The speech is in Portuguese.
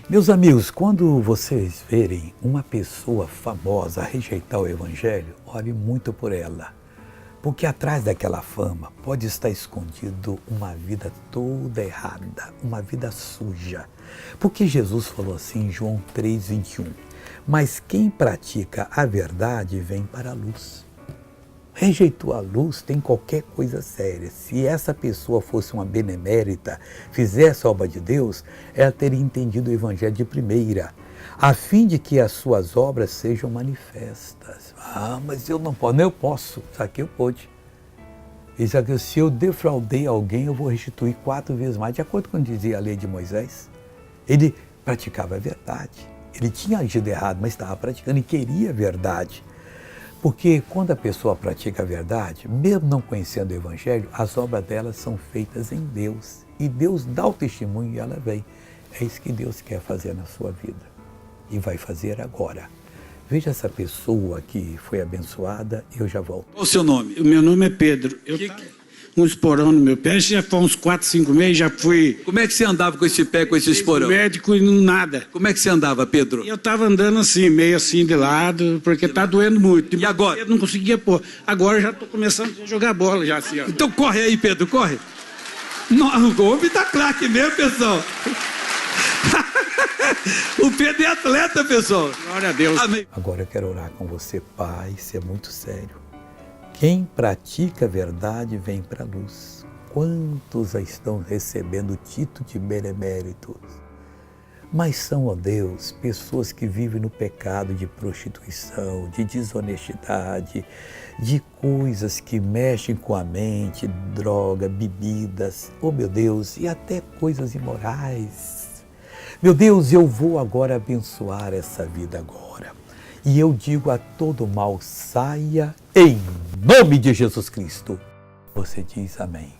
Meus amigos, quando vocês verem uma pessoa famosa rejeitar o Evangelho, ore muito por ela. Porque atrás daquela fama pode estar escondido uma vida toda errada, uma vida suja. Porque Jesus falou assim em João 3,21, mas quem pratica a verdade vem para a luz. Rejeitou a luz, tem qualquer coisa séria. Se essa pessoa fosse uma benemérita, fizesse a obra de Deus, ela teria entendido o Evangelho de primeira, a fim de que as suas obras sejam manifestas. Ah, mas eu não posso. Não, eu posso. Zaqueu pôde. E Zaqueu, se eu defraudei alguém, eu vou restituir 4 vezes mais, de acordo com o que dizia a lei de Moisés. Ele praticava a verdade. Ele tinha agido errado, mas estava praticando e queria a verdade. Porque quando a pessoa pratica a verdade, mesmo não conhecendo o Evangelho, as obras delas são feitas em Deus. E Deus dá o testemunho e ela vem. É isso que Deus quer fazer na sua vida. E vai fazer agora. Veja essa pessoa que foi abençoada e eu já volto. Qual o seu nome? O meu nome é Pedro. Eu um esporão no meu pé, já foi uns 4, 5 meses, já fui... Como é que você andava com esse pé, com esse esporão? Médico e não nada. Como é que você andava, Pedro? Eu tava andando assim, meio assim de lado, porque tá doendo muito. E agora? Eu não conseguia pôr. Agora já tô começando a jogar bola já assim, ó. Então corre aí, Pedro, corre. Não, o homem tá craque mesmo, pessoal. O Pedro é atleta, pessoal. Glória a Deus. Amém. Agora eu quero orar com você, Pai, isso é muito sério. Quem pratica a verdade vem para a luz. Quantos estão recebendo o título de beneméritos? Mas são, ó Deus, pessoas que vivem no pecado de prostituição, de desonestidade, de coisas que mexem com a mente, droga, bebidas, oh meu Deus, e até coisas imorais. Meu Deus, eu vou agora abençoar essa vida agora. E eu digo a todo mal, saia em nome de Jesus Cristo. Você diz amém.